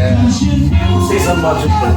Yeah. Say something about your foot.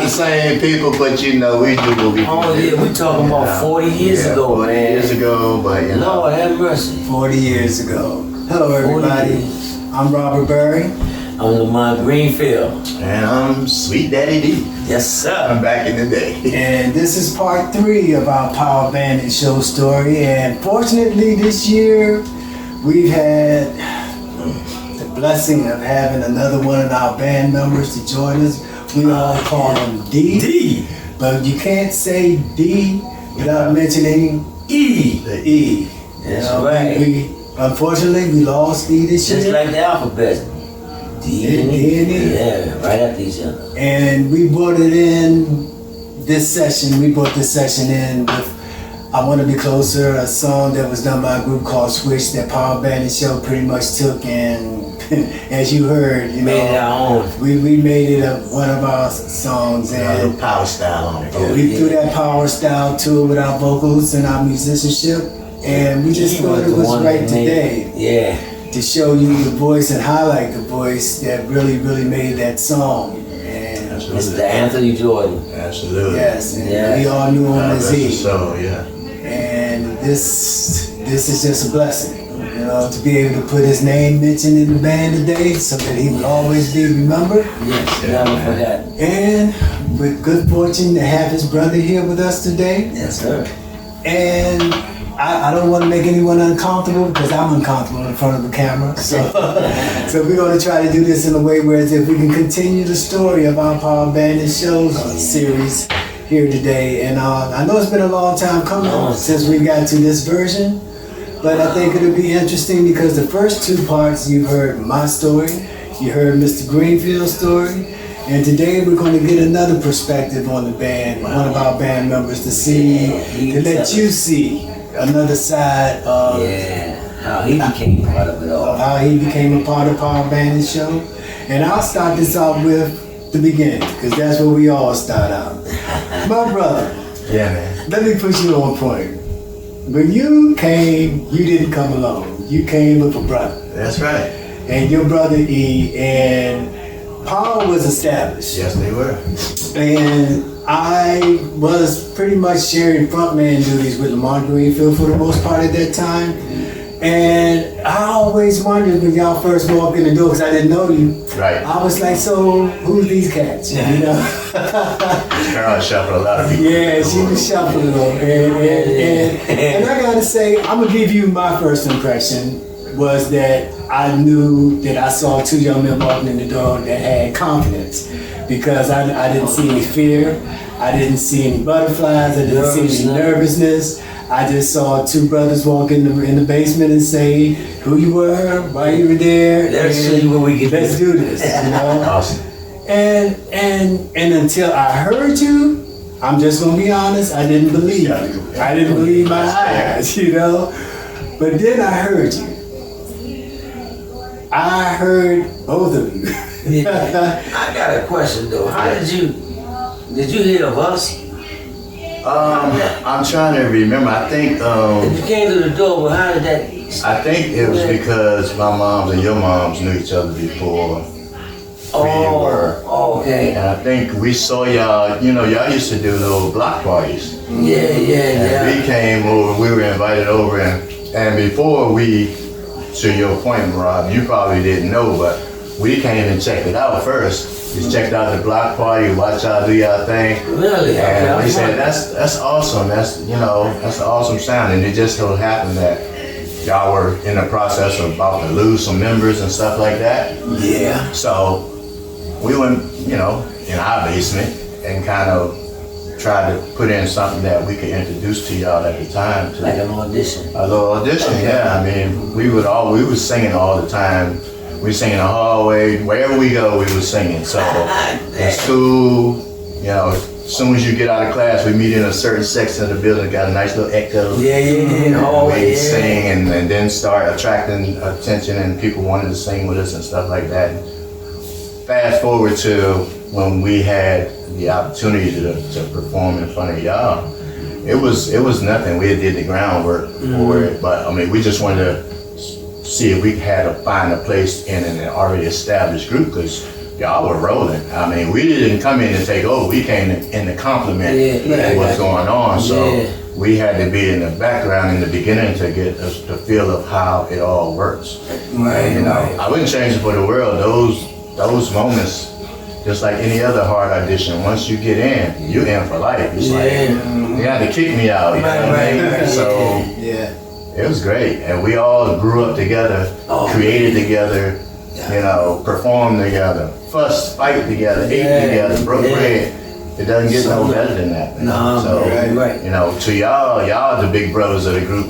Same people, but you know, we do what we do. Oh yeah, we talking about 40 years ago, 40 man. years ago, but you know. Lord have mercy. 40 years ago. Hello everybody, I'm Robert Berry. I'm Lamont Greenfield. And I'm Sweet Daddy D. Yes sir. I'm back in the day. And this is part 3 of our Power Bandit show story. And fortunately this year, we've had the blessing of having another one of our band members to join us. We all call him D. D. But you can't say D without mentioning E. The E. That's right. We unfortunately we lost E this year. Just like the alphabet. D and E. Yeah, right after each other. And we brought it in this session. We brought this session in with I Want to Be Closer, a song that was done by a group called Switch that Power Bandit Show pretty much took and as you heard, you made know, it our own. We made it one of our songs, and power style on it. We threw that power style to it with our vocals and our musicianship, and we just thought it was right today. Yeah. To show you the voice and highlight the voice that really made that song. And Mr. Anthony Jordan. Absolutely. Yes, and we all knew him as E. So yeah. And this is just a blessing. to be able to put his name mentioned in the band today so that he would always be remembered. Yes, never forgot. And with good fortune to have his brother here with us today. Yes, sir. And I don't want to make anyone uncomfortable because I'm uncomfortable in front of the camera. So, so we're going to try to do this in a way where if we can continue the story of our Power Bandit shows series here today. And I know it's been a long time coming since we got to this version, but I think it'll be interesting because the first two parts you've heard my story, you heard Mr. Greenfield's story, and today we're going to get another perspective on the band, one of our band members to let you see another side of how he became part of it all. How he became a part of Power Bandit show. And I'll start this off with the beginning, because that's where we all start out. My brother. Yeah, man. Let me put you on point. When you came, you didn't come alone. You came with a brother. That's right. And your brother E, and Power was established. Yes, they were. And I was pretty much sharing frontman duties with Lamont Greenfield for the most part at that time. And I always wondered when y'all first walked in the door, because I didn't know you. Right. I was like, so who's these cats? You know? Carol shuffled a lot of people. Yeah, she was shuffling them. And I gotta say, I'm gonna give you my first impression was that I knew that I saw two young men walking in the door that had confidence, because I didn't see any fear, I didn't see any butterflies, I didn't see any nervousness. I just saw two brothers walk in the basement and say who you were, why you were there. Let's see what we can Let's do this, you know. Awesome. And until I heard you, I'm just gonna be honest, I didn't believe you. I didn't believe my eyes, you know. But then I heard you. I heard both of you. I got a question though. How did you hear of us? I'm trying to remember. I think You came to the door, but how did that? I think it was because my moms and your moms knew each other before we were. Okay. And I think we saw y'all, y'all used to do little block parties. Yeah. We came over, we were invited over, and before we, to your point, Rob, you probably didn't know, but we came and checked it out first. Just checked out the block party, watch y'all do y'all thing. Really? And Okay. we said, that's awesome, that's an awesome sound. And it just so happened that y'all were in the process of about to lose some members and stuff like that. Yeah. So we went, in our basement and kind of tried to put in something that we could introduce to y'all at the time. Like an audition. A little audition, yeah. I mean, we was singing all the time. We sing in the hallway, wherever we go, we was singing. So in school, as soon as you get out of class, we meet in a certain section of the building, got a nice little echo. Hallway. We sing and then start attracting attention, and people wanted to sing with us and stuff like that. Fast forward to when we had the opportunity to perform in front of y'all. It was nothing. We did the groundwork for it, but I mean, we just wanted to see if we had to find a place in an already established group, because y'all were rolling. I mean, we didn't come in to take over. We came in to compliment what's going on. So we had to be in the background in the beginning to get the feel of how it all works. Right. I wouldn't change it for the world. Those moments, just like any other hard audition, once you get in, you're in for life. It's like, they had to kick me out. You know what I mean? So it was great, and we all grew up together, created together, performed together, fussed, fight together, ate together, broke bread. It doesn't get no better than that. To y'all the big brothers of the group.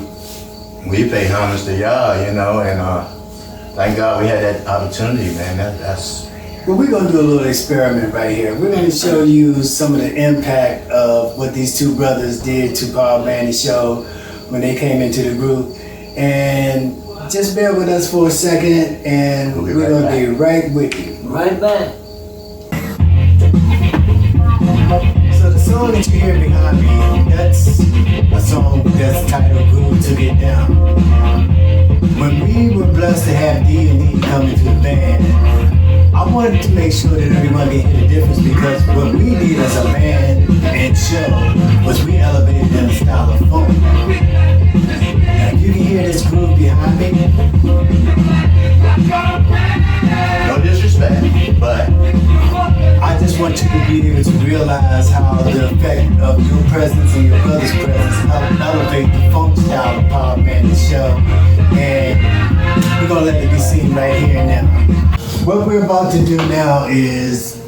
We pay homage to y'all, and thank God we had that opportunity, man. That's. Well, we're gonna do a little experiment right here. We're gonna show you some of the impact of what these two brothers did to Power Bandit Show when they came into the group. And just bear with us for a second, and we're gonna be right with you. Right back. So the song that you hear behind me, that's a song that's titled "Who Took It Down." When we were blessed to have D&E come into the band, I wanted to make sure that everybody hear the difference, because what we did as a band and show was we elevated in the style of funk. Now, if you can hear this groove behind No disrespect, but I just want you to be able to realize how the effect of your presence and your brother's presence help elevate the funk style of Power Bandit Show. And we're gonna let it be seen right here and now. What we're about to do now is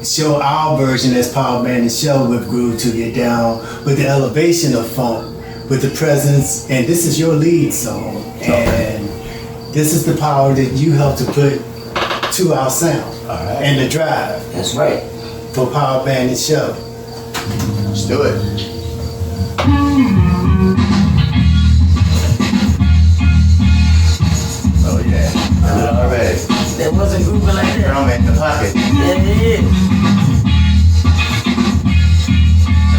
show our version as Power Bandit Show with Groove to Get Down, with the elevation of funk, with the presence, and this is your lead song. And this is the power that you help to put to our sound and the drive. That's right. For Power Bandit Show. let's do it. Oh yeah, I did it already. There wasn't grooving like that. Drum in the pocket. Yeah, it is.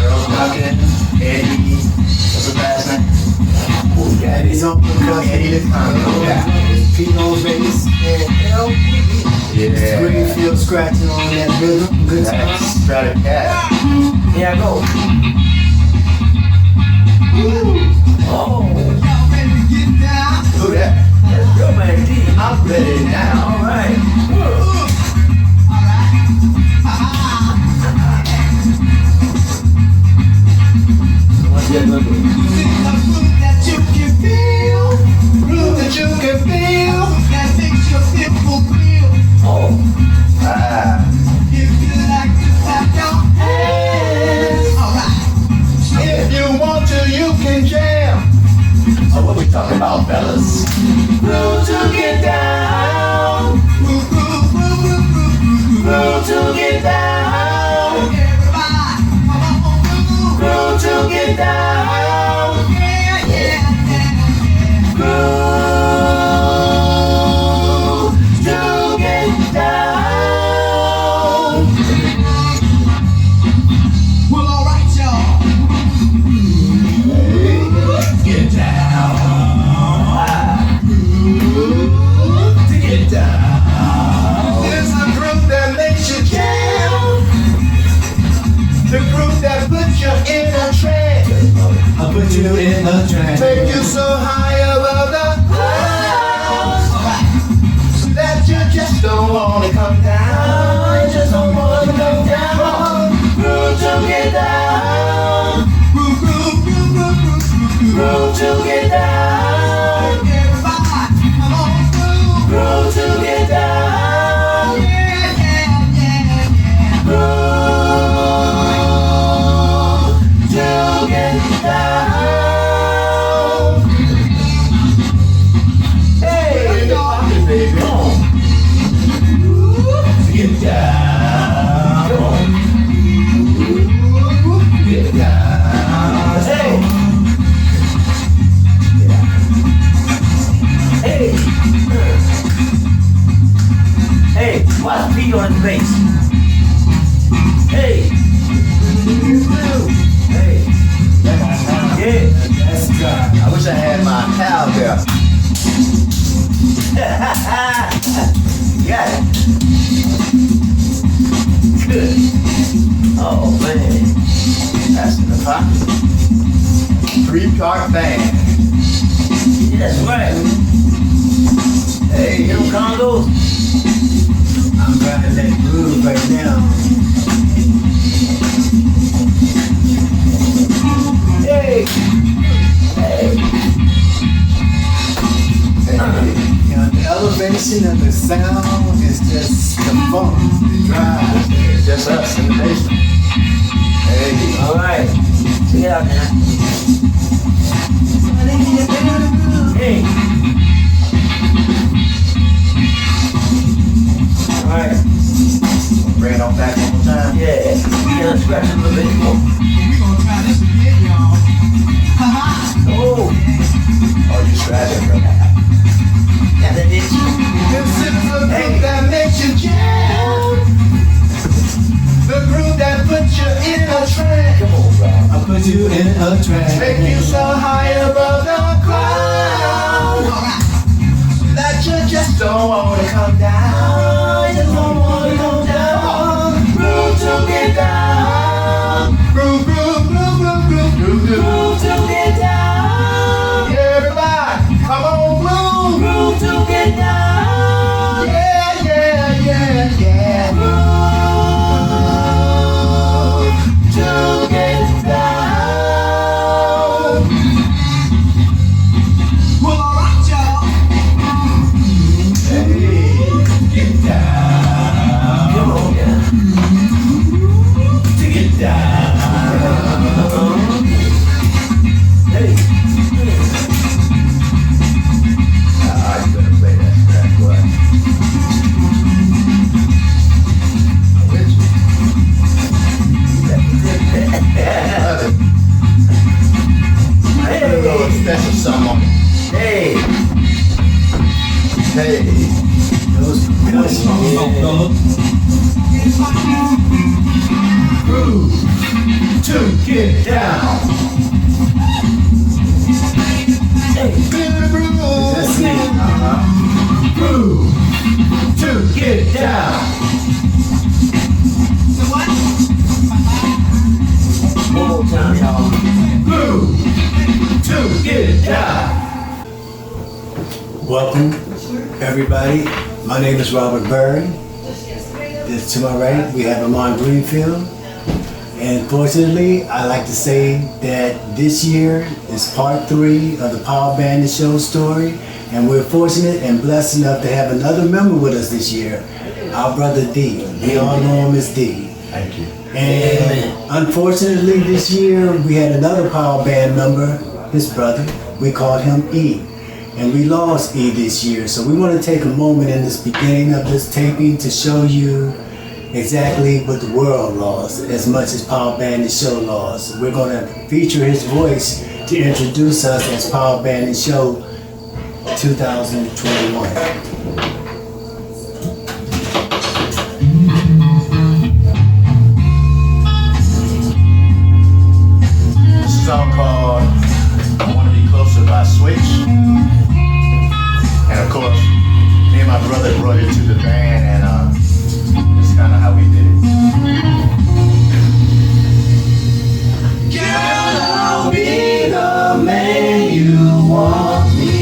Earl Duncan, Eddie, what's his last name? Daddy's on percussion. Eddie the Congo guy. Pino bass. Yeah. Greenfield scratching on that rhythm. Good That's time. Stratocaster. Here I go. Oh, Who that? that's good, man. D. I'm ready now. All right. So what's that gonna do? Prove that you can feel. Oh, Ah. If you want to, you can jam. So what we talking about, fellas? Groove to get down. Groove to get down. Groove to get down. Groove to get down. Well, alright, y'all. Get down. To get down. It's a groove that makes you jam. The groove that puts you in a trance. I'll put you in a trance. Make you so high above the clouds that you just don't wanna come down. You just don't wanna come down. Groove to get down. Groove to get down. Groove to get down. Groove to get down. Hey, in the pocket, baby. Come on. Get down. Come on. Get down. Hey. hey. Hey, watch Pete on his bass. Hey. Hey. Yeah. That's dry. I wish I had my pal there. Got it. Good. Oh, man. That's in the pocket. 3-part band. Yeah, that's right. Hey, You know Congos? I'm riding that groove right now. Hey. Hey. You know, the elevation of the sound is just the funk, the drive. it's just us in the basement. Hey, All right. Check it out now. Hey. All right. bring it on back one more time. Yeah. You gotta scratch it a little bit more. We gonna try this again, y'all. Oh. Oh, you scratching, bro. Got that itch. This is the groove that makes you jam. The groove that puts you in a trance. Come on, bro. I put you in a trance. Make you so high above the clouds. Hey, those Groove to get down. That's it. Groove to get down. One more time, y'all. Groove to get down. Welcome, everybody. My name is Robert Berry. To my right, we have Lamont Greenfield. And fortunately, I like to say that this year is part 3 of the Power Bandit Show story. And we're fortunate and blessed enough to have another member with us this year, our brother D. We all know him as D. Thank you. And unfortunately, this year, we had another Power Band member, his brother. We called him E. And we lost E this year. So we want to take a moment in this beginning of this taping to show you exactly what the world lost as much as Power Bandit Show lost. We're going to feature his voice to introduce us as Power Bandit Show 2021. This is all called I Want to Be Closer by Switch. And of course, me and my brother brought it to the band, and this is kind of how we did it. Girl, I'll be the man you want me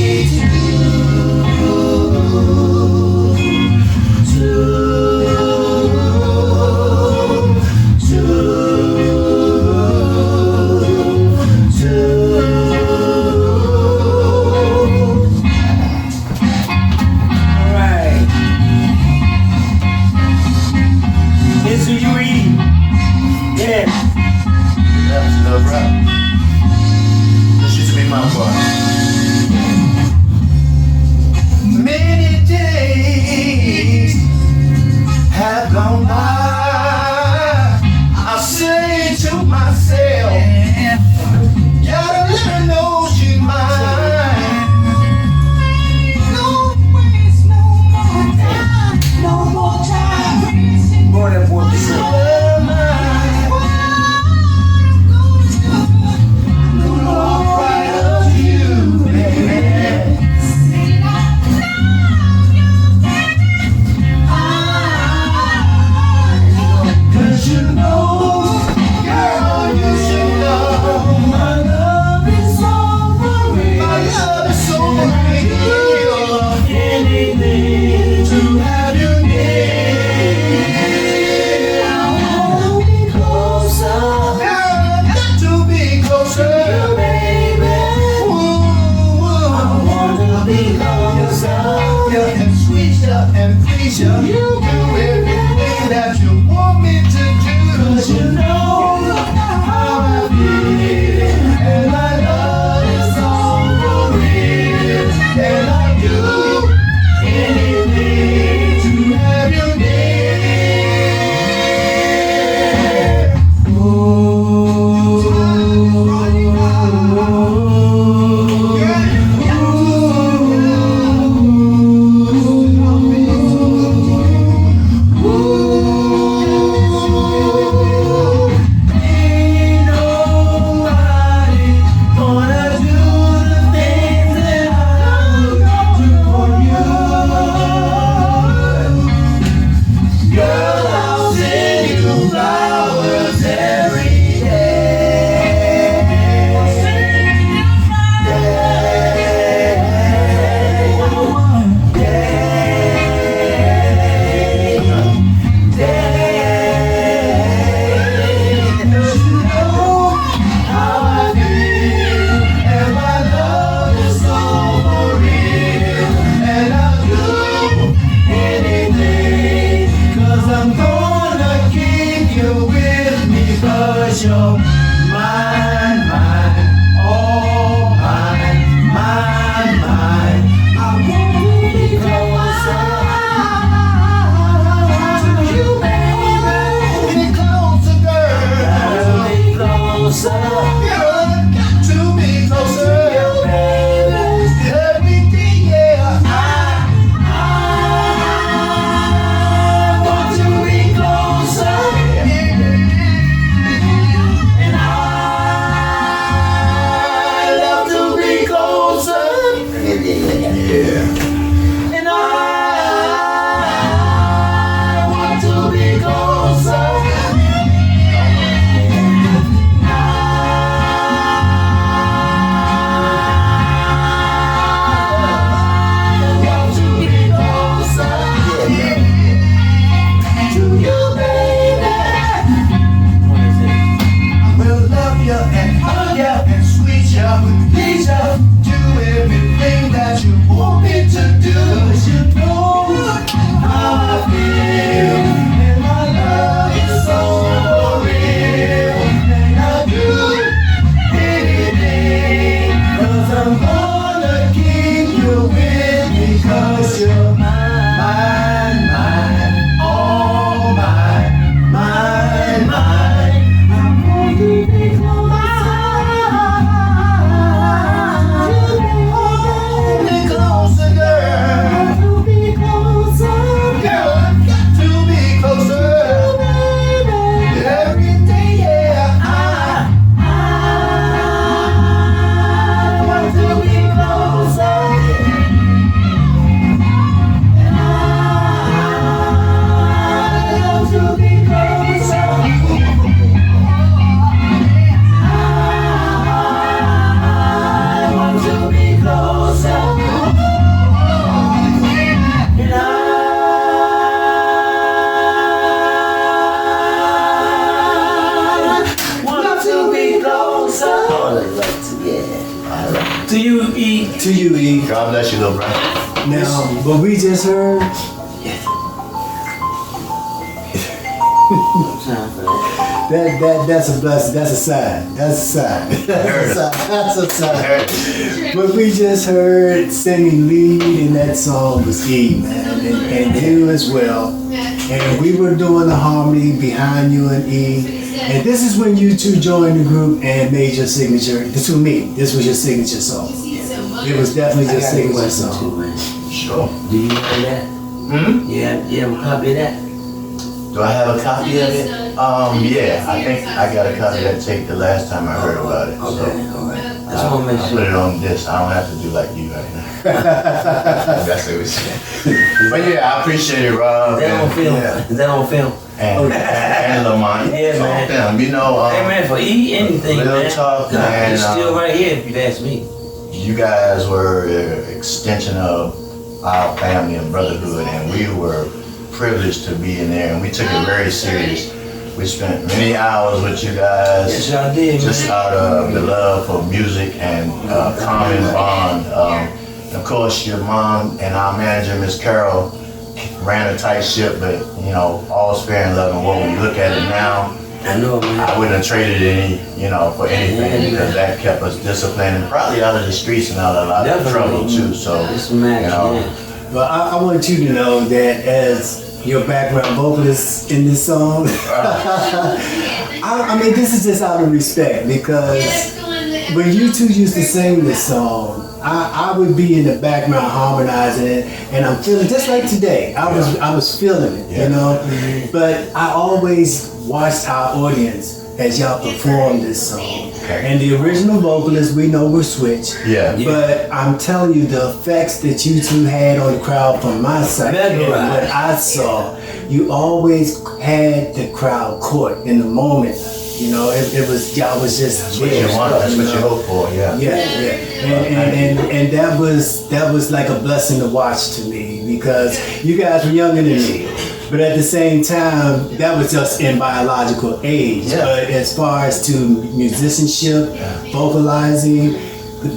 To you, E. God bless you, little brother. Now, what we just heard, that's a blessing. That's a sign. That's a sign. That's a sign. What we just heard singing lead in that song was E, man, and you as well. And we were doing the harmony behind you and E. And this is when you two joined the group and made your signature. To me, this was your signature song. It was definitely your signature song. Too, man. Sure. Do you know that? Yeah, you have a copy of that? Do I have a copy of it? Yeah, I think I got a copy of that tape the last time I heard about it. Okay, So alright. I just want to make I'll sure. put it on this. I don't have to do like you right now. That's what we said. But yeah, I appreciate it, Rob. Is that on film? Yeah. Is that on film? And Lamont. Yeah, It's on man. film. You know, Hey man, for anything, Real man. talk, man, It's still right here if you ask me. you guys were an extension of our family and brotherhood, and we were privileged to be in there, and we took it very serious. We spent many hours with you guys. Yes, y'all did, Just man. out of the love for music and common bond. And of course, your mom and our manager, Miss Carol, ran a tight ship, but you know, all's fair in love and war. When you look at it now, I know, man. I wouldn't have traded any, for anything, because that kept us disciplined and probably out of the streets and out of a lot of trouble too. So, It's magic, yeah. But I want you to know that as your background vocalist in this song, I mean, this is just out of respect, because when you two used to sing this song, I would be in the background harmonizing it, and I'm feeling just like today. I was feeling it, you know. But I always watched our audience as y'all performed this song. And the original vocalists we know were Switch. Yeah. But I'm telling you, the effects that you two had on the crowd from my side, and what I saw, you always had the crowd caught in the moment. You know, it was, y'all was just That's what you want. That's what you hope for. Yeah. And that was like a blessing to watch to me, because you guys were younger than me, but at the same time, that was just in biological age. Yeah. But as far as to musicianship, vocalizing,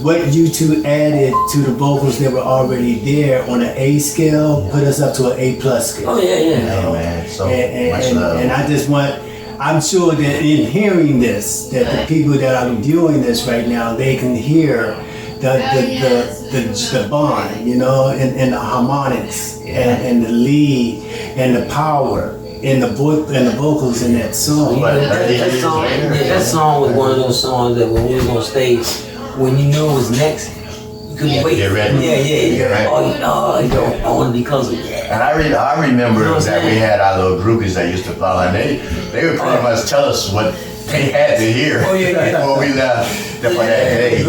what you two added to the vocals that were already there on an A scale put us up to an A+ scale. Oh, yeah. Yeah, man. So much love. And I just want, I'm sure that in hearing this, that the people that are viewing this right now, they can hear the bond, you know, and the harmonics, and the lead, and the power, and the vocals in that song. That song was one of those songs that when we was on stage, when you knew it was next, you couldn't wait. Get ready. Yeah. Right. I want to be close of that. And I remember that we had our little groupies that used to follow, and they would pretty much tell us what they had to hear before we left. That hey, you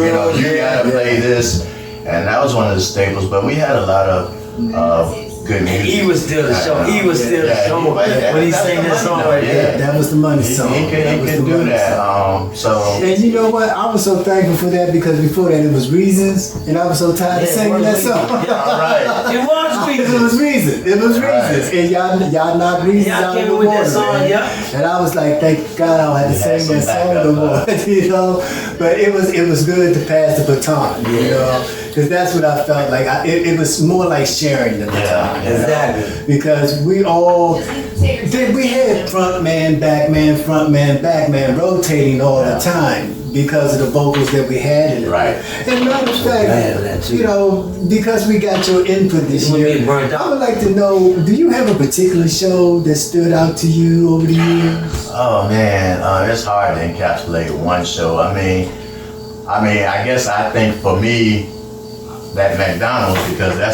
gotta play this, and that was one of the staples. But we had a lot of good music. He was still the show. He was still the show when he sang that song right there. That was the money song. He could do that. And you know what? I was so thankful for that, because before that it was Reasons, and I was so tired of singing that song. Right. It was Reasons. It was Reasons. It was Reasons. And y'all knocked Reasons out of the with water, that song, man. yeah. And I was like, thank God I don't have to sing that song no more. You know? But it was good to pass the baton, you know? Because that's what I felt like. It was more like sharing the baton. Exactly. Because we had front man, back man rotating all the time, because of the vocals that we had in it. Right. And matter of fact, you know, because we got your input this year, I would like to know, do you have a particular show that stood out to you over the years? Oh man, it's hard to encapsulate one show. I mean, I guess I think for me, that McDonald's, because that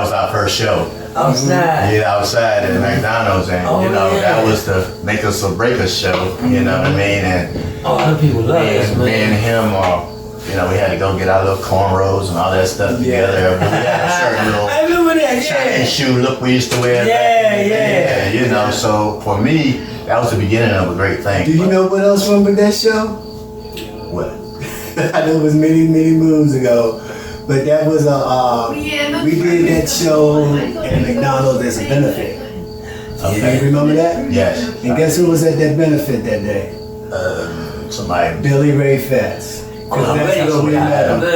was our first show. Outside. Yeah, outside at McDonald's, and that was the make us or break us show. You know what I mean? And other people love this, me and him, we had to go get our little cornrows and all that stuff together. We had a certain little I remember that. Chinese shoe look we used to wear. Yeah. So for me, that was the beginning of a great thing. Do you know what else went with that show? What? I know it was many moons ago, but that was we did that show at McDonald's as a benefit. Okay. You remember that? Yes. And guess who was at that benefit that day? Somebody. Billy Ray Fats. That's where we met him. We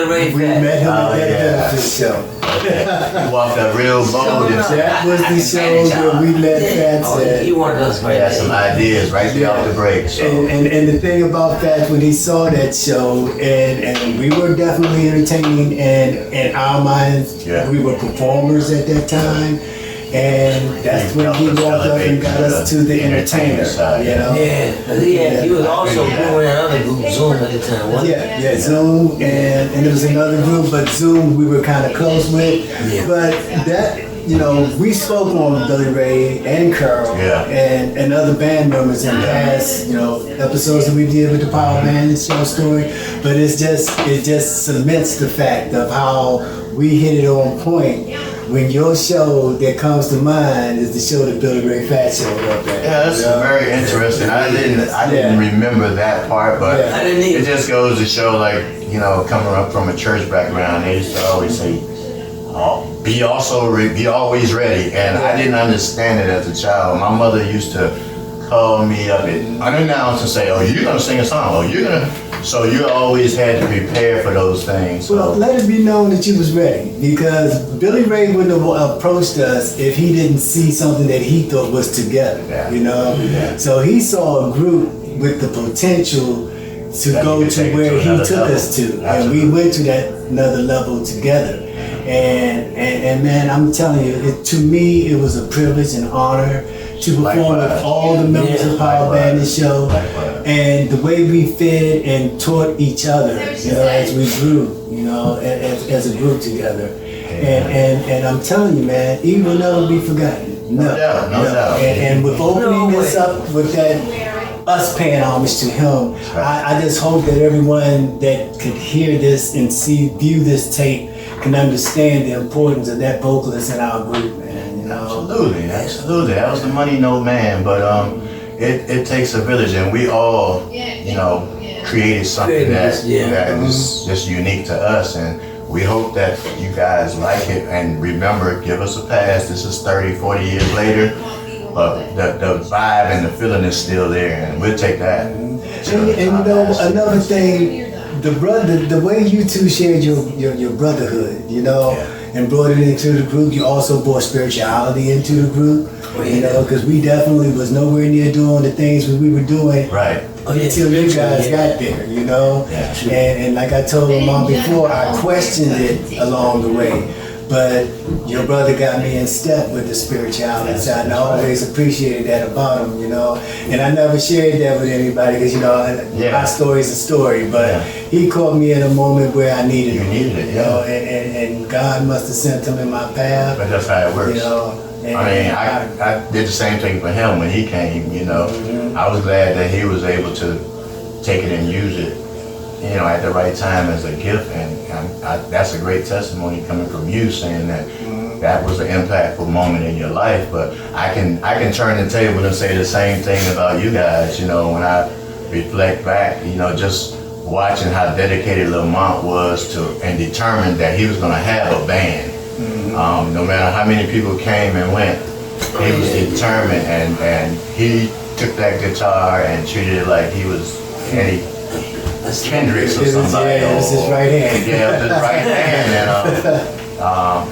met him at that benefit show. He walked up real bold and said, That was the show where we let Fats at. He wanted us he right had some there. ideas right there off the break. So. And the thing about Fats, when he saw that show, and we were definitely entertaining, and in our minds, we were performers at that time. And that's when he walked up and got us to the entertainer side, you know? Yeah, he was also doing that other group, Zoom, at the time, wasn't he? Yeah, Zoom, and there was another group, but Zoom we were kind of close with. Yeah. But that, you know, we spoke on Billy Ray and Carol and other band members in past, you know, episodes that we did with the Power Band and Show Story. But it just cements the fact of how we hit it on point. When your show that comes to mind is the show that Billy Ray Fat showed up at. Yeah, that's very interesting. I didn't remember that part, but I didn't either. it just goes to show, like, you know, coming up from a church background, they used to always say, be always ready. And I didn't understand it as a child. My mother used to call me up and unannounced and say, oh, you're gonna sing a song. Oh, you're gonna. So you always had to prepare for those things. So. Well, let it be known that you was ready, because Billy Ray wouldn't have approached us if he didn't see something that he thought was together, you know? Yeah. So he saw a group with the potential to go to where he took us to. Absolutely. And we went to that another level together. And man, I'm telling you, to me, it was a privilege and honor to perform with all the members of Power Band and Show. And the way we fed and taught each other, you know, as we grew, you know, as a group together. And I'm telling you, man, it will never be forgotten. No doubt. And with opening this up with that, us paying homage to him, I just hope that everyone that could hear this and view this tape can understand the importance of that vocalist in our group, man. You know? Absolutely. That was the money no man, but it takes a village, and we all, you know, created something that is just unique to us, and we hope that you guys like it, and remember, give us a pass. This is 30, 40 years later, but the vibe and the feeling is still there, and we'll take that. And you know, another thing, the way you two shared your brotherhood, you know, and brought it into the group, you also brought spirituality into the group, you know, because we definitely was nowhere near doing the things that we were doing until you guys got there, you know. And like I told Lamont before, I questioned it along the way. But your brother got me in step with the spirituality side, and I always appreciated that about him, you know. And I never shared that with anybody because, you know, my story's a story. But he caught me in a moment where I needed him. You needed it, you know, and God must have sent him in my path. But that's how it works. You know. I did the same thing for him when he came, you know. I was glad that he was able to take it and use it, you know, at the right time as a gift, and that's a great testimony coming from you, saying that that was an impactful moment in your life. But I can turn the table and say the same thing about you guys, you know, when I reflect back, you know, just watching how dedicated Lamont was to and determined that he was going to have a band. No matter how many people came and went, he was determined, and he took that guitar and treated it like he was Eddie Kendricks or somebody. Yeah, it was his right hand. Yeah, it was his right hand.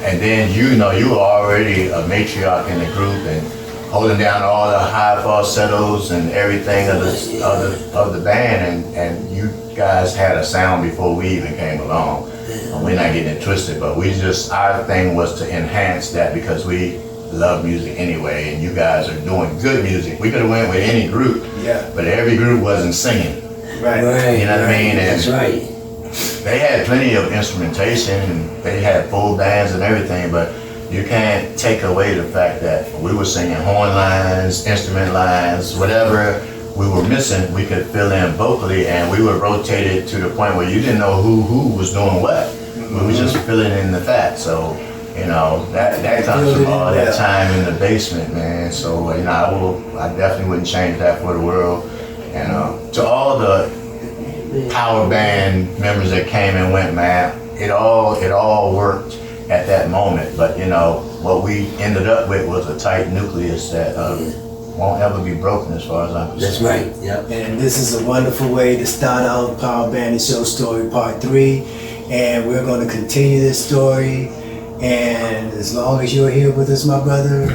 And then, you know, you were already a matriarch in the group and holding down all the high falsettos and everything of the band, and you guys had a sound before we even came along. We're not getting it twisted, but our thing was to enhance that because we love music anyway, and you guys are doing good music. We could have went with any group, but every group wasn't singing. Right. You know what I mean? That's right. They had plenty of instrumentation, and they had full bands and everything, but you can't take away the fact that we were singing horn lines, instrument lines, whatever we were missing, we could fill in vocally, and we were rotated to the point where you didn't know who was doing what. We were just filling in the fat. So, you know, that comes from all that time in the basement, man. So, you know, I definitely wouldn't change that for the world. And to all the power band members that came and went, man, it all worked at that moment. But, you know, what we ended up with was a tight nucleus that won't ever be broken as far as I'm concerned. That's right. Yep. And this is a wonderful way to start out Power Bandit Show Story Part 3. And we're going to continue this story. And as long as you're here with us, my brother,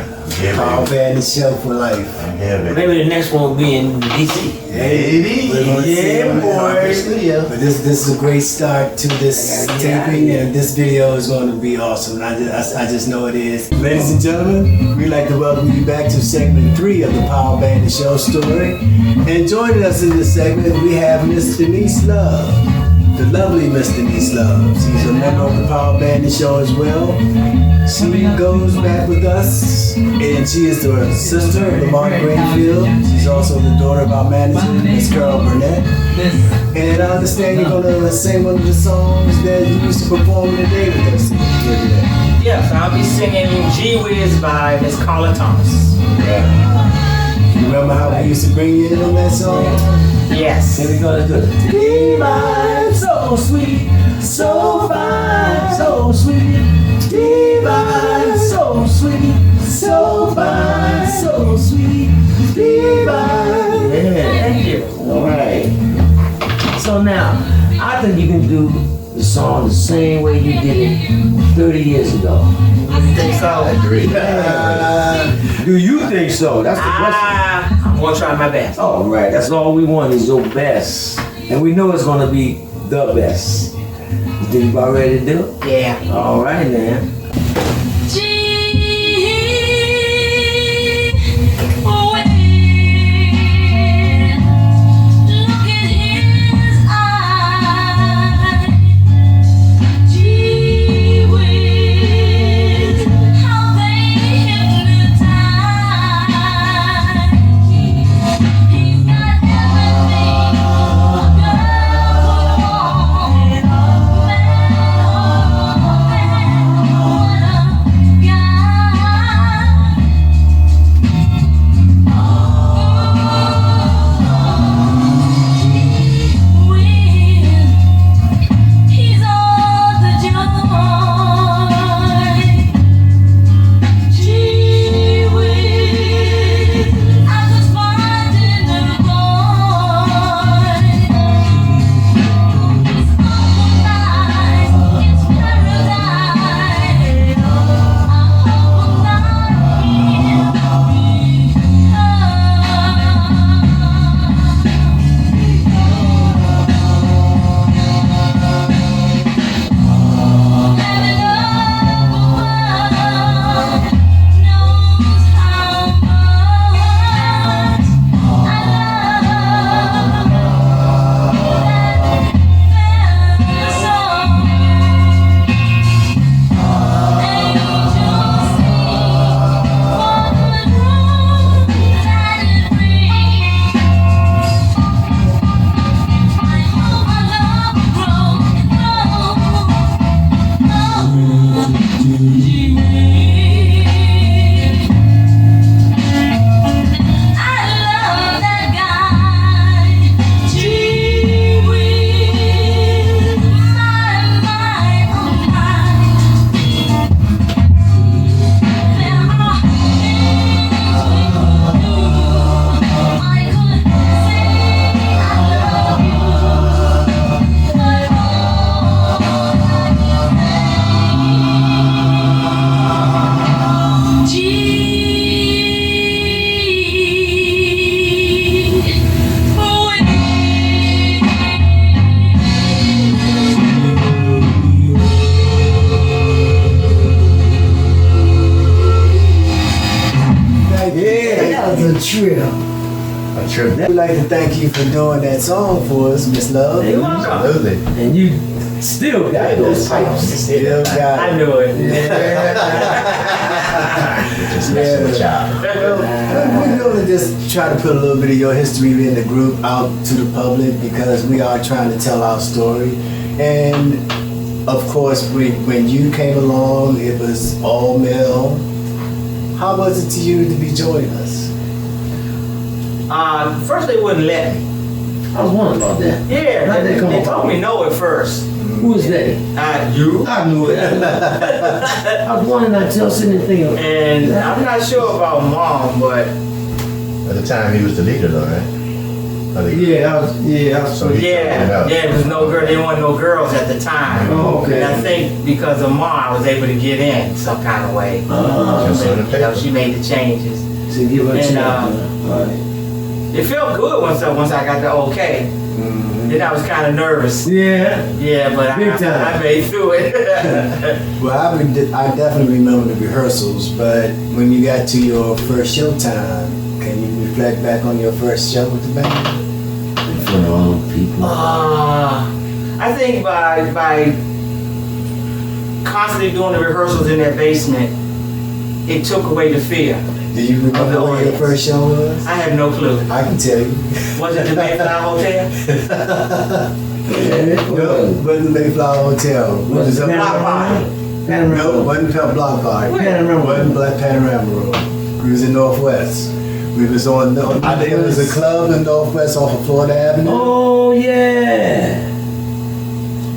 Yeah, Power baby. Bandit Show for life. I'm here, baby. Maybe the next one will be in DC. Baby. We're gonna see Yeah, what happens. boy. But this is a great start to this taping, and this video is going to be awesome. And I just know it is. Ladies and gentlemen, we'd like to welcome you back to segment 3 of the Power Bandit Show Story. And joining us in this segment, we have Miss Denise Love, the lovely Miss Denise Love. She's a member of the Power Bandit Show as well. She goes back with us, and she is the sister of Lamont Greenfield. She's also the daughter of our manager, Miss Carol Burnett. And I understand you're gonna sing one of the songs that you used to perform today with us. Yes, I'll be singing Gee Whiz by Miss Carla Thomas. You remember how we used to bring you in on that song? Yes. Here we go. Let's do it. Divine, so sweet, so fine, so sweet. Divine, so sweet, so fine, so sweet. Divine. Yeah. Thank you. All right. So now, I think you can do the song the same way you did it 30 years ago. Think so? I agree. Do you think so? That's the question. I'm gonna try my best. All right. That's all we want is your best. And we know it's going to be the best. You think you about ready to do it? Yeah. All right, man. A trip. We'd like to thank you for doing that song for us, Miss Love. You're welcome. Absolutely. And you still got those pipes. Still got I it. knew it. Just messing with y'all. We're going to just try to put a little bit of your history in the group out to the public because we are trying to tell our story. And of course, when you came along, it was all male. How was it to you to be joining us? First they wouldn't let me. I was wondering about that. Yeah, How'd they come told about? me no at first. Who was that? You. I knew it. I was wondering, I tell sitting there thinking, And I'm not sure about mom, but At the time, he was the leader, though, right? Yeah, I was So he Yeah, took it out. yeah, there was no girl. There weren't no girls at the time. Oh, okay. And I think because of Ma, I was able to get in some kind of way. Just on the You know, paper. she made the changes. To give her a And, chance. Right. It felt good once I got the okay. Then I was kind of nervous. Yeah. Yeah, but Big time. I made through it. Well, I definitely remember the rehearsals, but when you got to your first show time, can you reflect back on your first show with the band? In front of all the people. I think by constantly doing the rehearsals in that basement, it took away the fear. Do you remember where your first show was? I have no clue. I can tell you. Was it the Mayflower Hotel? No, it wasn't the Mayflower Hotel. It was up Block Party. No, it wasn't Pep Block Party. Panorama. It wasn't Black Panorama Room. We was in Northwest. We was on, it was a club in Northwest off of Florida Avenue. Oh yeah.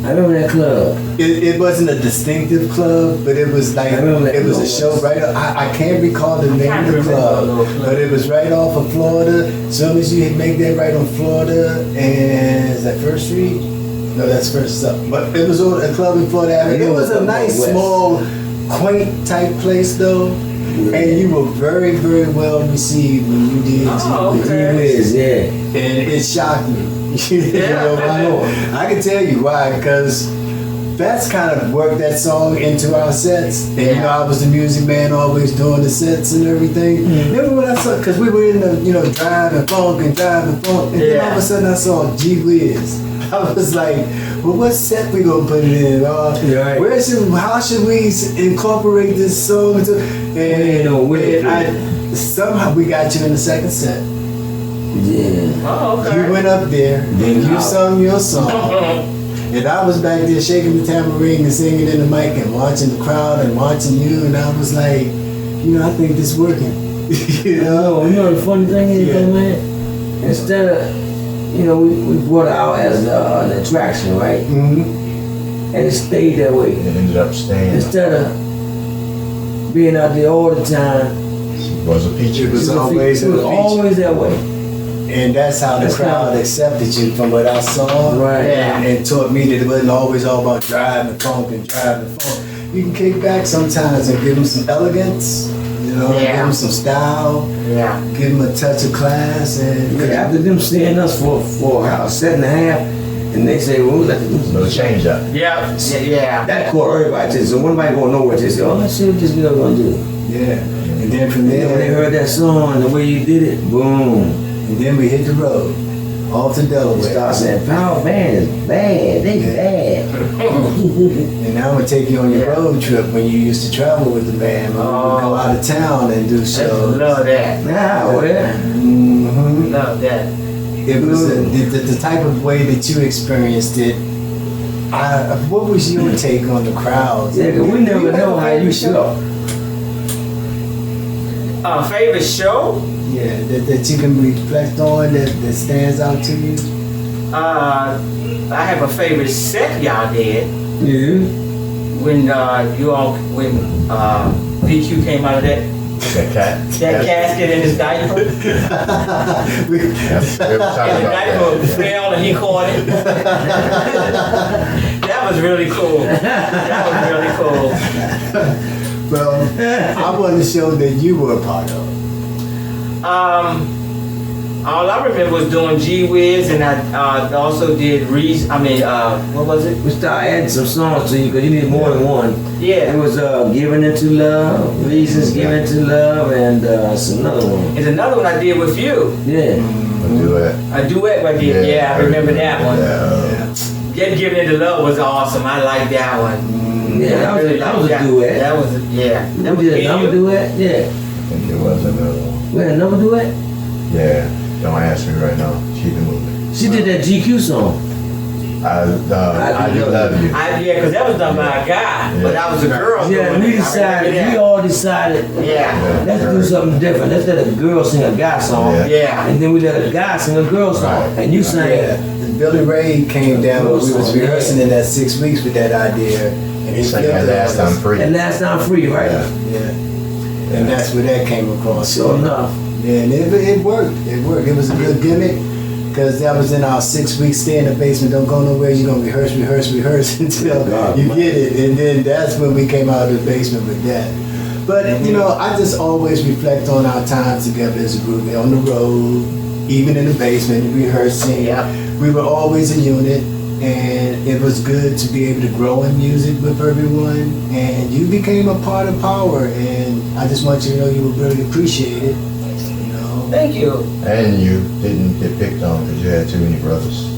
I remember that club. It wasn't a distinctive club, but it was like, I remember that it was a club. show right, I can't recall the name of the remember that club, little club. but it was right off of Florida. As soon as you make that right on Florida, and is that First Street? No, that's First up. But it was on a club in Florida Avenue. It was a nice, West. small, quaint type place though. And you were very, very well received when you did. Oh, the okay. Whiz, yeah. And it shocked me. You know why? I can tell you why, because that's kind of worked that song into our sets. And you know, I was the music man, always doing the sets and everything. Remember when I saw, because we were in the, you know, drive and funk, and then all of a sudden I saw Gee Whiz. I was like, well, what set we gonna put it in? Right. How should we incorporate this song into? Ain't no way. Somehow we got you in the second set. Yeah. Oh, okay. You went up there, and you sung your song. And I was back there shaking the tambourine and singing in the mic and watching the crowd and watching you, and I was like, you know, I think this working. You know? Oh, you know the funny thing is, though, man? Instead of, you know, we brought it out as an attraction, right? Mm-hmm. And it stayed that way. It ended up staying. Instead of being out there all the time, It was a peach. It was always it was a feature. always that way. And that's how the That's crowd how- accepted you from what I saw. Right. And taught me that it wasn't always all about driving the funk and driving the funk. You can kick back sometimes and give them some elegance, you know, give them some style, Yeah. give them a touch of class. And Yeah, after them seeing us for a set and a half, and they say, well, let them Little change up. Yeah. Yeah. that caught everybody attention. So one nobody going nowhere. They say, oh, let's see what this girl gonna do. yeah. And then from And then when they there, heard that song and the way you did it, boom. and then we hit the road, off to They Delaware. start saying, Power Band is bad. They bad. And now I'm gonna take you on your road trip when you used to travel with the band. When we would go out of town and do shows. Love that. Now, well, Mhm. Love that. It was the type of way that you experienced it. What was your take on the crowds? yeah, 'cause we never know how you show. Favorite show? Yeah, that you can reflect on, that stands out to you. I have a favorite set y'all did Yeah. when VQ came out of that casket in his diaper. We- Yes, we were talking And the about diaper that. fell and he caught it. That was really cool. That was really cool. Well, I want to show that you were a part of. All I remember was doing Gee Whiz, and I also did what was it? We started adding some songs to you because you need more than one. It Yeah. was Giving Into Love, Reasons Given to Love, and some another one. It's another one I did with you. Yeah. We'll do it. A duet I did. Yeah, I remember that one. Yeah. Get Given Into Love was awesome. I like that one. Yeah, that was a duet. That was yeah. That We was did another you. duet? Yeah. I think it was another one. We had another duet? Yeah. Don't ask me right now. Keep it moving. She did that GQ song. I do love you. Yeah, because that was done by a guy, but I was a girl. Yeah, doing we it. I remember decided, that. we all decided, Yeah. let's do something different. Let's let a girl sing a guy song. Yeah. Yeah. And then we let a guy sing a girl song. Right. And you sang Yeah, Billy Ray came down when we was rehearsing in that 6 weeks with that idea. And He sang that last time free. And Last Time Free, right? Yeah. And that's where that came across. Sure enough. Yeah, and it worked. It worked. It was a good gimmick because that was in our 6-week stay in the basement. Don't go nowhere. You're gonna rehearse until you get it, and then that's when we came out of the basement with that. But you know, I just always reflect on our time together as a group. We're on the road, even in the basement, rehearsing. Yeah. We were always a unit, and it was good to be able to grow in music with everyone. And you became a part of Power, and I just want you to know you would really appreciate it. Thank you. And you didn't get picked on because you had too many brothers.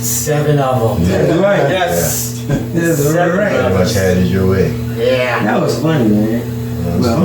7 of them. That's right. Yes. That's Seven right. Pretty much had it your way. Yeah. That was funny, man. Well,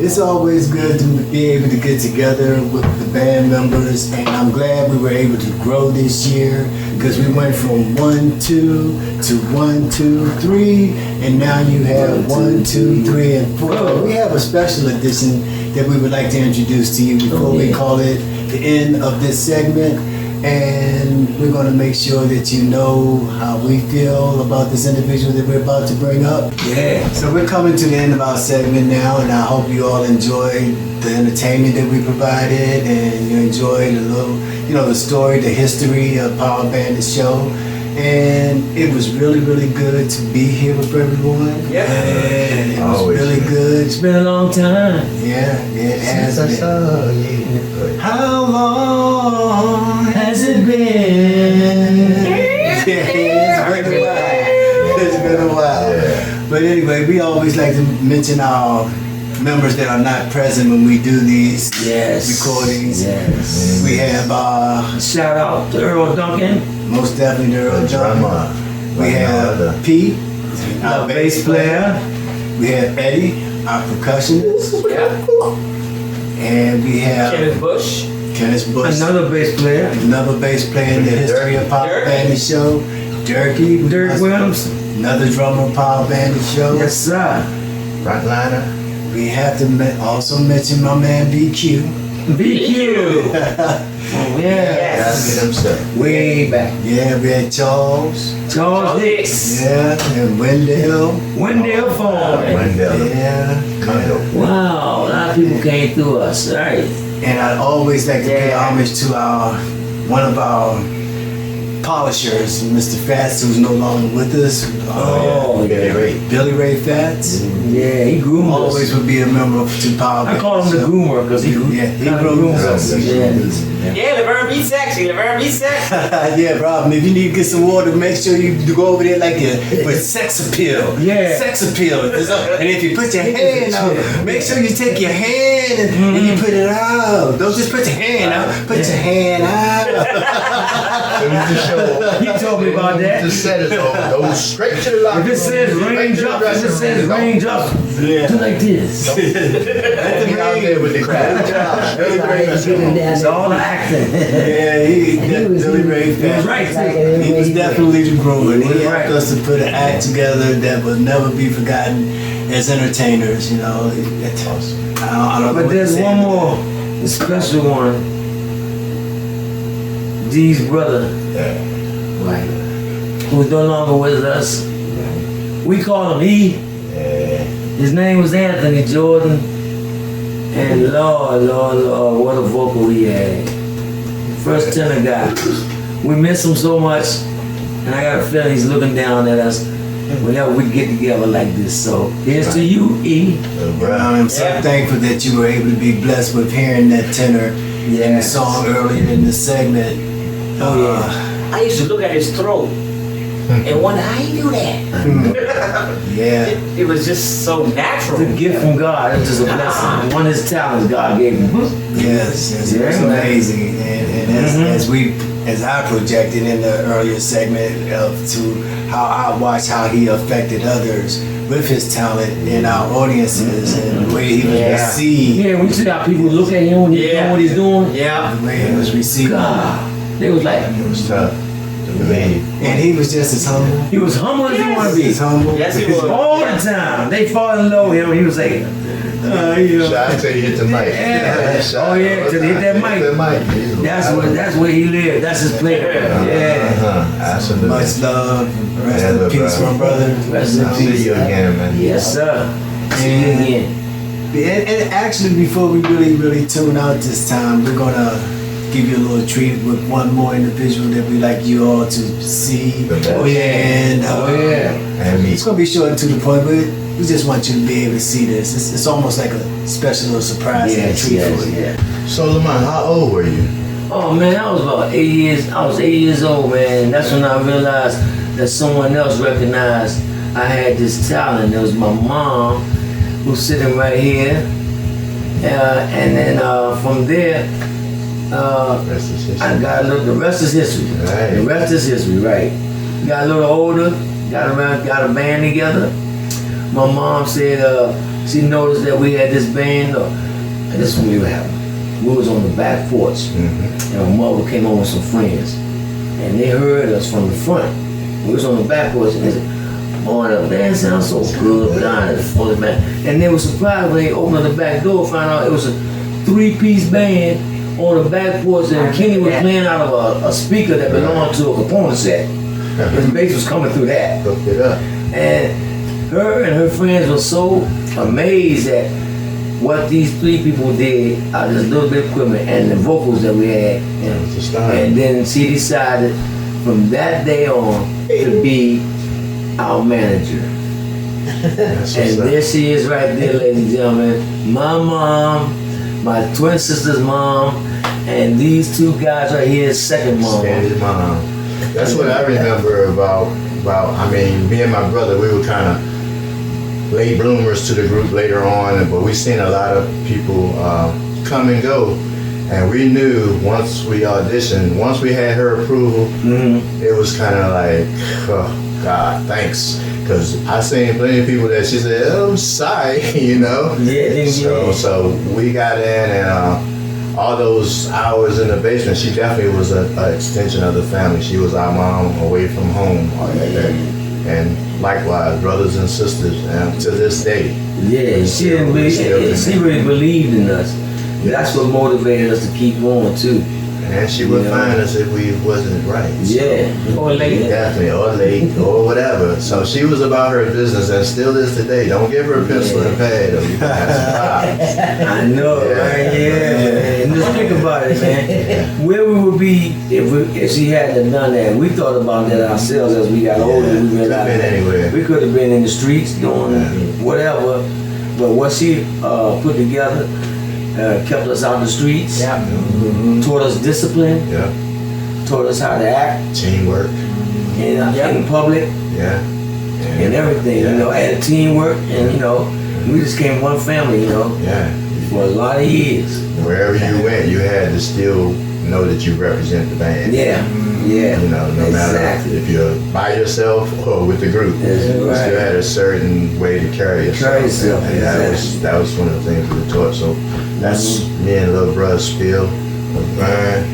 it's always good to be able to get together with the band members, and I'm glad we were able to grow this year because we went from 1, 2 to 1, 2, 3, and now you have 1, 2, 3, and 4. We have a special edition that we would like to introduce to you before we call it the end of this segment. And we're going to make sure that you know how we feel about this individual that we're about to bring up. Yeah. So we're coming to the end of our segment now, and I hope you all enjoyed the entertainment that we provided, and you enjoyed a little, the story, the history of Power Bandit Show. And it was really, really good to be here with everyone. Yeah. And it was Always really good. good. It's been a long time. Yeah, it has Since I been. saw you. How long has it been? It's been a while. Yeah. But anyway, we always like to mention our members that are not present when we do these recordings. Yes. We have Shout out to Earl Duncan. most definitely the Earl The John. drummer. We have Pete, our Our bass player. We have Eddie, our percussionist. Yeah. And we have Kenneth Bush. Kenneth Bush. Another bass player. Another bass player in the history of Power Dirk. Bandit Show. Dirkie. Dirk Williams. Another drummer of Power Bandit Show. Yes, sir. Frontliner. We have to also mention my man BQ. BQ. Oh, yeah. Gotta get him stuff. Way back. Yeah, we had Charles. Charles Hicks. Yeah, and Wendell. Wendell Foreman. Wendell. Yeah. Condo. Wow, a lot of people came through us. All right. And I'd always like to pay Yeah. homage to one of our polishers, Mr. Fats, who's no longer with us. Oh, Billy Ray. Billy Ray Fats. yeah, he groomed Always us. would be a member of the Power I call him the groomer because he he kinda groomed us. Yeah. Yeah, Lavern be sexy. Lavern be sexy. Yeah, problem. If you need to get some water, make sure you go over there like with sex appeal. Yeah. Sex appeal. And if you put your hand out, make sure you take your hand and you put it out. Don't just put your hand out. Put your hand out. He told me about that. Just set it over. Go straight to the locker If it says raindrops, if it says raindrops, Yeah. do like this. Get out there with the crowd. It's all acting. Yeah, Billy Ray He was Fats. right too. He was definitely the groomer. He was He helped right. us to put an act together that will never be forgotten as entertainers. I don't know But what to there's say. one more special one. Dee's brother, who's no longer with us. We call him E. His name was Anthony Jordan. And Lord, what a vocal he had. First tenor guy. We miss him so much. And I got a feeling he's looking down at us whenever we get together like this. So here's to you, E. I'm so thankful that you were able to be blessed with hearing that tenor in the Yes. song earlier in the segment. Oh, yeah. I used to look at his throat and wonder how he do that. Yeah. It was just so natural. It's a gift from God. It's just a blessing. One of his talents God gave him. Yes, it was Yeah. amazing. And as I projected in the earlier segment to how I watched how he affected others with his talent in our audiences and the way he was received. Yeah, we see how people look at him when he's doing what he's doing. Yeah. The way he was received. God, they was like, It was tough to believe. And he was just as humble. he was humble as he want to be. As humble. Yes, he was. All the time. They fall in love with him. He was like, Shot till you hit the mic. Yeah. Oh, yeah, till he hit that mic. That's where he lived. That's his place. Yeah. Absolutely. Much love. Rest in peace, my brother. Rest in I'll see peace. you again, man. Yes, sir. See you again. And actually, before we really tune out this time, we're gonna give you a little treat with one more individual that we like you all to see. And And it's gonna be short and to the point, but we just want you to be able to see this. It's almost like a special little surprise and a treat for you. So Lamont, how old were you? Oh man, I was about 8 years. I was 8 years old, man. That's when I realized that someone else recognized I had this talent. It was my mom, who's sitting right here, and then from there, Rest is history. I got a little. The rest is history. Right. The rest is history, right? Got a little older. Got a band together. My mom said she noticed that we had this band. And this when we were having. We was on the back porch, and my mother came home with some friends, and they heard us from the front. We was on the back porch, and they said, "Oh, the band sounds so good, down at the front, man." And they were surprised when they opened the back door, found out it was a 3-piece band on the back porch, and Kenny was playing out of a speaker that belonged to a component set. His bass was coming through that. Hooked it up. And her friends were so amazed at what these 3 people did out of this little bit of equipment and the vocals that we had. It's a style. And then she decided from that day on to be our manager. That's And what's up. there she is right there, ladies and gentlemen. My mom, my twin sister's mom, and these 2 guys right here, second mom. Standard mom. That's what I remember about. I mean, me and my brother, we were kind of late bloomers to the group later on, but we seen a lot of people come and go, and we knew once we auditioned, once we had her approval, it was kind of like, oh God, thanks, because I seen plenty of people that she said, "Oh, I'm sorry," you know. Yeah. So we got in, and all those hours in the basement, she definitely was an extension of the family. She was our mom away from home, and likewise, brothers and sisters, and to this day. Yeah, she really believed in us. That's what motivated us to keep going too. And she would find us if we wasn't right. Yeah. Or late. Definitely, or late, or whatever. So she was about her business and still is today. Don't give her a pencil and pad or you have some problems. I know, right? Yeah, man. Just think about it, man. Where we would be if she hadn't done that. We thought about that ourselves as we got older. We Could've realized been anywhere. we could have been in the streets doing whatever. But what she put together kept us out the streets. Taught us discipline. Yeah. Taught us how to act Teamwork. in public. Yeah. And everything, you know, and teamwork, and you know, we just came one family, you know, Yeah. for a lot of years. Wherever you went, you had to still know that you represent the band. Yeah, yeah. You know, no matter if you're by yourself or with the group, That's you right. still had a certain way to carry yourself. Carry yourself, And that was one of the things we were taught. So that's me and little brother Spill, Lavern.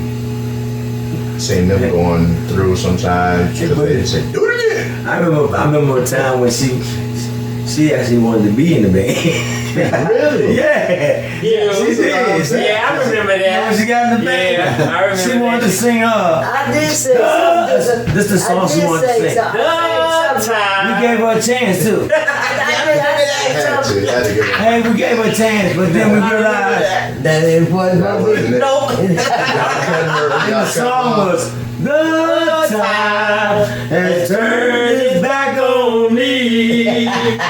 Seen them going through sometimes because they said, "Do it again." I remember a time when she actually wanted to be in the band. Really? Yeah. Yeah, She did. yeah, I remember that. When she got in the band, Yeah, I remember she wanted to that. sing I did say something. This is the song she wanted to sing. We gave her a chance too. Had to give it. Hey, we gave her a chance, but then we realized That ain't what That wasn't it. Nope. and the song was "The Time Has Turned Its Back on Me."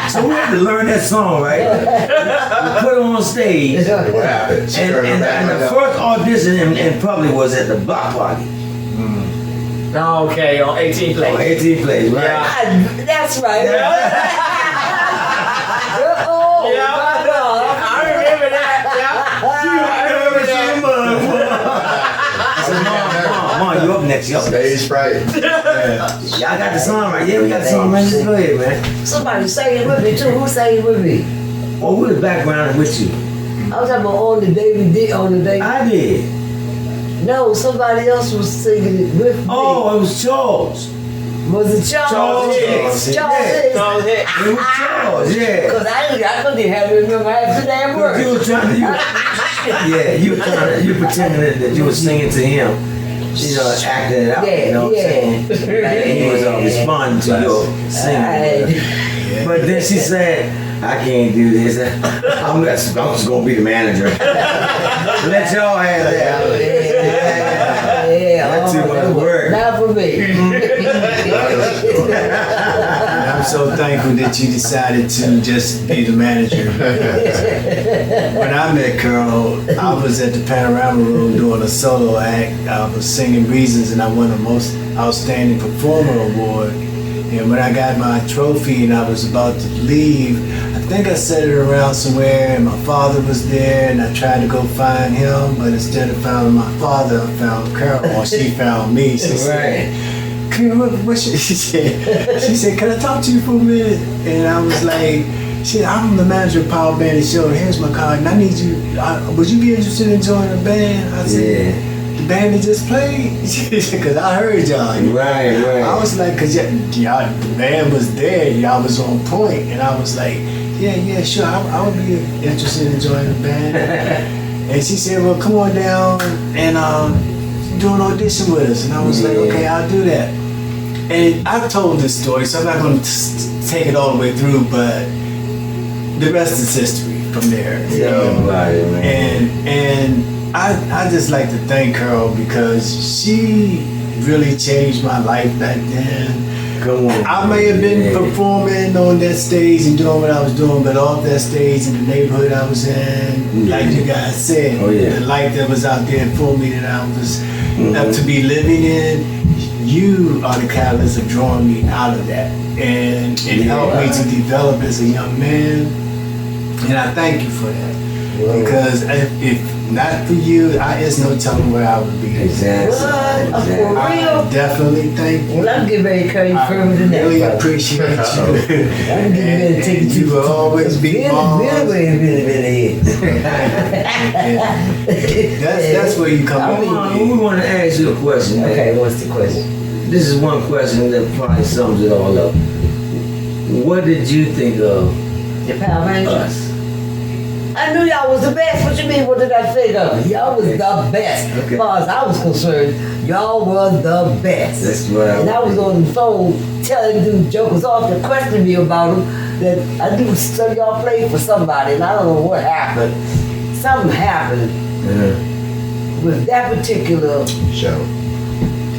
So we had to learn that song, right? We put it on stage. What happened? She turned her back And on the that. first audition in public was at the block party Okay, on 18th on place. 18th place, right? Yeah. That's right. Yeah. Oh, Yeah. I remember that. Yeah. I remember that. I said, Mom, you up next, you up next. Stage fright. Y'all got the song right. Yeah, we got the song, man. Just go ahead, man. Somebody sang it with me too. Who sang it with me? Oh, we're the background with you. I was talking about on the day we did on the day. I did. No, somebody else was singing it with me. Oh, it was Charles. Was it Charles? Charles Hicks. Charles Yeah. Hicks. Charles Hicks. It was Charles, yeah. Because I couldn't have to remember half the damn But you words. were trying to, you pretending that you were singing to him. You know, acting it out, you know what I'm saying? And he was responding to your singing. But then she said, I can't do this. I'm just gonna be the manager. Let y'all have that. Yeah, That's too much work. Not for me. And I'm so thankful that you decided to just be the manager. When I met Carol, I was at the Panorama Room doing a solo act. I was singing Reasons and I won the Most Outstanding Performer Award. And when I got my trophy and I was about to leave, I think I set it around somewhere and my father was there and I tried to go find him, but instead of finding my father, I found Carol, or she found me. She said, Carol, she said, can I talk to you for a minute? And I was like, shit, I'm the manager of Power Bandit Show. Here's my card, and I need you. Would you be interested in joining a band? I said, the band that just played? Because I heard y'all. Right. I was like, because y'all, the band was there, y'all was on point, and I was like, yeah, sure, I would be interested in joining the band. And she said, well, come on down and do an audition with us. And I was like, okay, I'll do that. And I've told this story, so I'm not going to take it all the way through, but the rest is history from there. And I just like to thank Carol because she really changed my life back then. Come on. I may have been performing on that stage and doing what I was doing, but off that stage in the neighborhood I was in, like you guys said, the life that was out there for me that I was up to be living in, you are the catalyst of drawing me out of that. And it helped me to develop as a young man. And I thank you for that. Because if not for you, there's no telling where I would be. Exactly. What? For real? I definitely thank you. Well, I'm getting ready to carry you further than that. Really brother. appreciate you. I'm getting ready to take And you will always be really. That's where you come in. We want to ask you a question. Man. Okay, what's the question? This is one question that probably sums it all up. What did you think of The Power Rangers? us? I knew y'all was the best. What you mean? What did I think of? Y'all was the best. Okay. As far as I was concerned, y'all was the best. That's what And I was on the phone telling them jokers off to question me about them. That I do so y'all played for somebody, and I don't know what happened. Something happened with that particular. Show.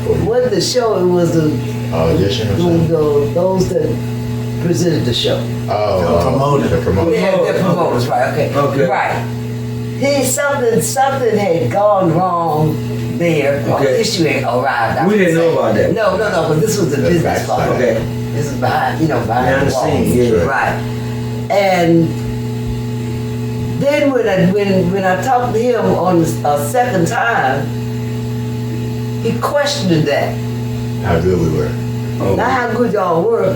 It wasn't the show. It was the Audition or something? those that presented the show. Oh, promoter. The promoter. Yeah, they're promoters, right? Okay. Right. Something had gone wrong there. Or Okay. issue had arrived. I We would didn't say. know about that. No, but this was the The business backside. part. Okay. This is behind the Behind the walls. scenes, yeah. Right. And then when I talked to him on a second time, he questioned that. How good we were. Not how good y'all were,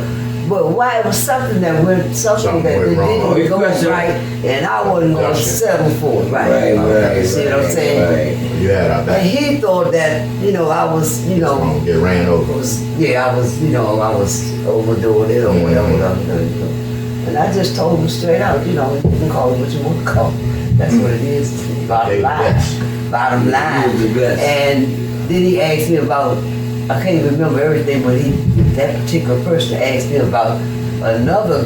but why it was something that went Something that went wrong. Oh, didn't you go questioned- right, and I wasn't gonna Gotcha. settle for it, right? Right. See what I'm saying? Right. You had our And back. he thought that, I was, Wrong. Get ran over. I was overdoing it or whatever. And I just told him straight out, you can call it what you want to call it. That's what it is. They the best. Bottom line. He was the best. And then he asked me about, I can't remember everything, but that particular person asked me about another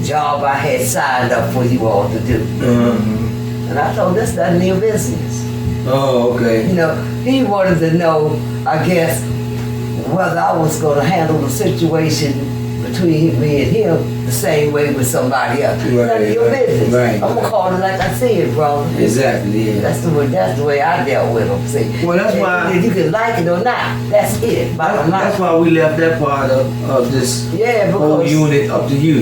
job I had signed up for you all to do. And I told him that's none of your business. Oh, okay. He wanted to know, I guess, whether I was going to handle the situation between me and him the same way with somebody else. None of your business. Right. I'm going to call it like I see it, bro. Exactly, yeah. That's the way I dealt with them. See. Well, that's why- If you can like it or not, that's it. Bottom line. That's why we left that part of this Yeah, whole because unit up to you.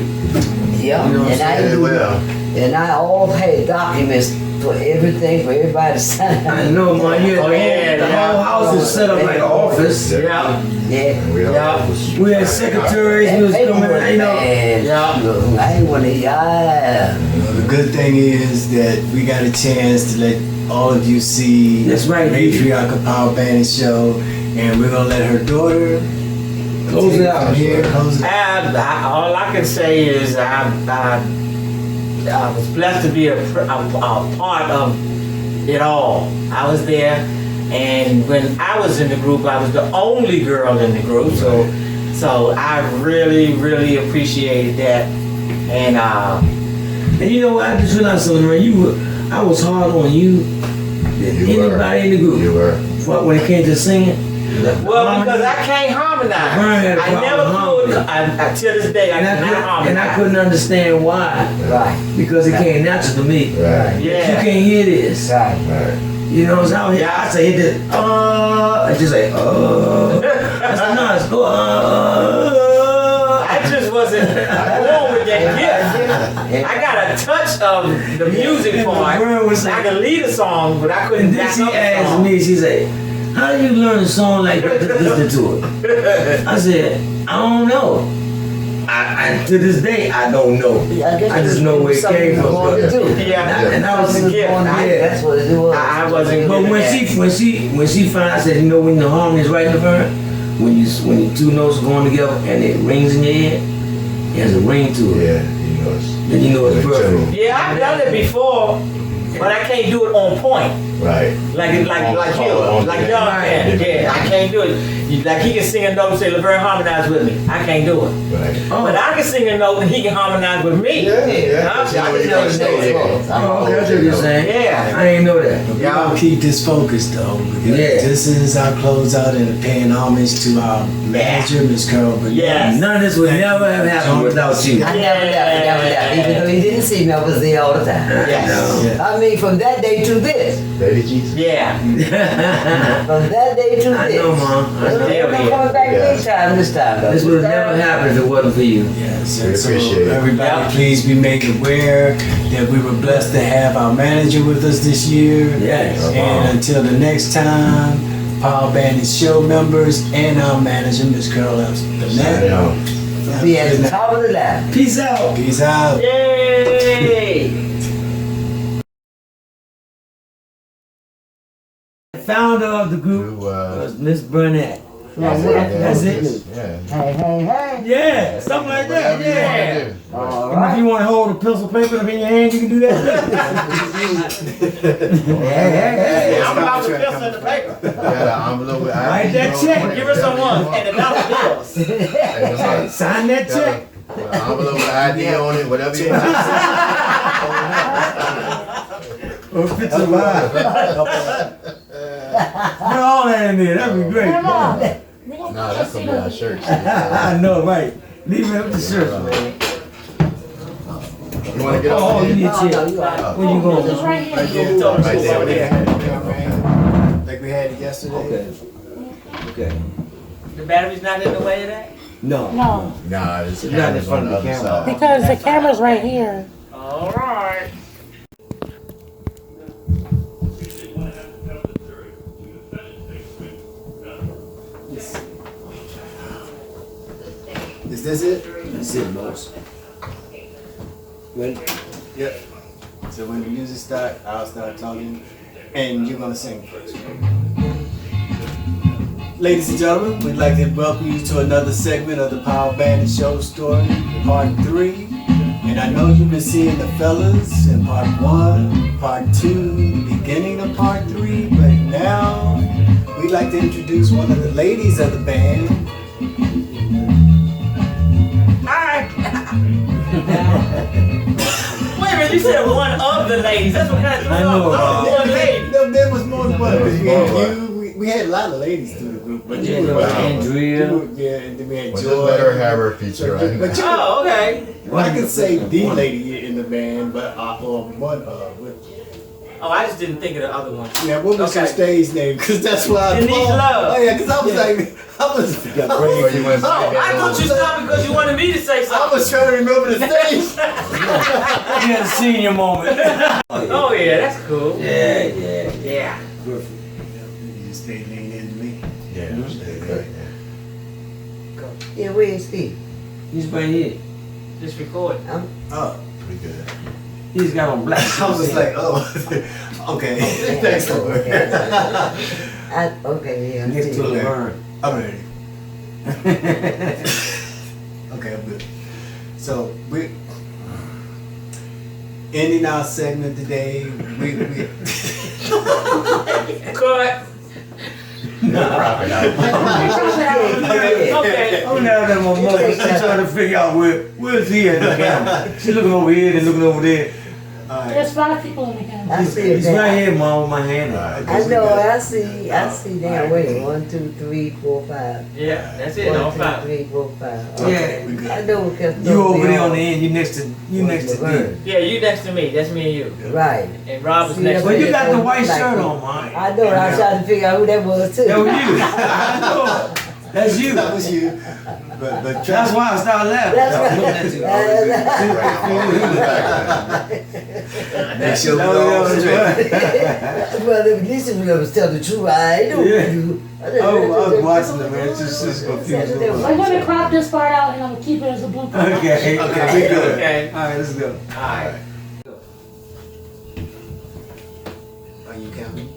yeah, You know what I'm and I saying? Well. and I all had documents for everything for everybody to sign. I know, man. Yeah, the whole house is set up like an office. Yeah. Yeah. We all Yeah. We had secretaries, we was coming, Man, Yeah. I ain't want to. The good thing is that we got a chance to let all of you see That's right, Matriarch of Power Bandit Show, and we're gonna let her daughter Close it out. from here. Close it out. All I can say is I was blessed to be a part of it all. I was there, and when I was in the group, I was the only girl in the group. So I really, really appreciated that. And And you know what? I just realized something, man. I was hard on you than anybody in the group. You were. When it came to singing. well, because I can't harmonize. Vern had a I problem never with could. harmony. Till this day, I cannot harmonize. And I couldn't understand why. Right. Because it came natural to me. Right. You Yeah. can't hear this. Right. Right. You know, it's out here. I say hit this. I just say, I said, no, it's go. I just wasn't born with that gift. I got a touch of the music And my part. friend was I like- could lead a song, but I couldn't And then back she up the asked song. me, she said, how do you learn a song like that to listen to it? I said, I don't know. I to this day, I don't know. I just know where it came from. Yeah. And I was Something yeah, born to do. That's what it was. I wasn't But good when at she found, I said, you know, when the harmony is right in the front, when the two notes are going together and it rings in your ear, it has a ring to it. Yeah, you know it's. Then you know it's perfect. Yeah, I've done it before, but I can't do it on point. Right. Like you, like young man. Yeah, I can't do it. Like he can sing a note and say, Lavern, harmonize with me. I can't do it. Right. But I can sing a note and he can harmonize with me. Yeah, yeah. I But just you know know the you notes. can Oh, okay, that's what you're saying. Yeah. I ain't know that. We gonna keep this focused though, because Yeah. this is our closeout and paying homage to our manager, Miss Carol Burnett. Yes. None of this would never have happened without you. I never. Even though he didn't see me, I was there all the time. Yes. Yeah. I mean, from that day to this. Lady Jesus. Yeah. From that day to I this. know, Mom. I know. I'm not coming back Yeah. this time though. This would have never happened if it wasn't for you. Yes, We and so appreciate it. everybody Yeah. please be made aware that we were blessed to have our manager with us this year. Yes. And until the next time, Power Bandit show members and our manager, Miss Carol Burnett. know. Be at the top of the line. Peace out. Peace out. Yay! The founder of the group Who, was Miss Burnett. That's That's it. Yeah. Hey. Yeah, something like that. Whatever you Yeah. wanna do. All And if right. you want to hold a pencil paper up in your hand, you can do that. Hey, I'm about to fill in the paper. Yeah, the envelope with Write that check. Give her some one and the dollar bills. Sign that check. Envelope with ID on it, whatever you want. Or if it's alive. Put all that in there. That'd be great. Nah, that's gonna be our shirt. I know, right? Leave it up to church, man. You wanna get Oh, off you here? need a No, check. you are. Where you going? Right there. Right there, there. Like we had it yesterday. Okay. The battery's not in the way of that? No. No, Nah, it's It's not in cameras front on of the the other camera. side. because the camera's right here. All right. Is this it? That's it, boss. Ready? Yep. So when the music starts, I'll start talking, and you're gonna sing first. Ladies and gentlemen, we'd like to welcome you to another segment of the Power Bandit Show Story, Part 3. And I know you've been seeing the fellas in Part 1, Part 2, beginning of Part 3, but now we'd like to introduce one of the ladies of the band. Hi. Wait a minute, you said one of the ladies. That's what kind of I know, one lady. No, there was more than one. We had you, we had a lot of ladies through the group, but you were Andrea. yeah, and then we had Well, Joy. just let her have her feature right But you, Oh, okay. I can say the lady in the band, but or one with, Oh, I just didn't think of the other one. yeah, what was your Okay. stage name? Because that's why I Denise Love. Oh yeah, because I was like, Or you want to Oh, I thought you stopped because you wanted me to say I something. was trying to remember the stage. You had a senior moment. Oh yeah, that's cool. Yeah, yeah. Yeah. You just stay leaning into me. Yeah, okay. Yeah, where is he? He's right here. Just record. Oh, Pretty good. He's got on black. I was like, oh, okay. Thanks, Lord. Okay, yeah. I Next see. to Lavern. I'm ready. Okay, I'm good. So we ending our segment today. We Cut. Profit out. Okay. I'm now that my mother, she's trying to figure out where's he at the camera. She's looking over here and looking over there. There's 5 people in the camera. I see it He's now. right here, mom, with my hand up. I know, I see now, wait, 1, 2, 3, 4, 5. Yeah, that's it. All 1, 2, five. 3, 4, 5. Yeah. Okay. I know because You over there on the end, you next to Lavern. D. Yeah, you next to me. That's me and you. Right. And Rob is See, next to Well, me. you got the white shirt on, man. I know, I was trying to figure out who that was too. That was you. I know. That's you. That was you. But That's why I started laughing. That's I was right. looking at you. they showed me No, all that was straight. Well, at least if you ever tell the truth, I know Yeah. you. I was watching it, man. Just confused. I'm gonna crop this part out and I'm gonna keep it as a blooper. Okay. Okay. We good. Okay. All right, let's go. Alright. Are you counting?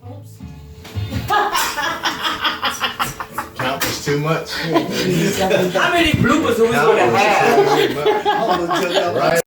Oops. Count was too much. How many bloopers are we gonna have? I'm gonna tell y'all. Right.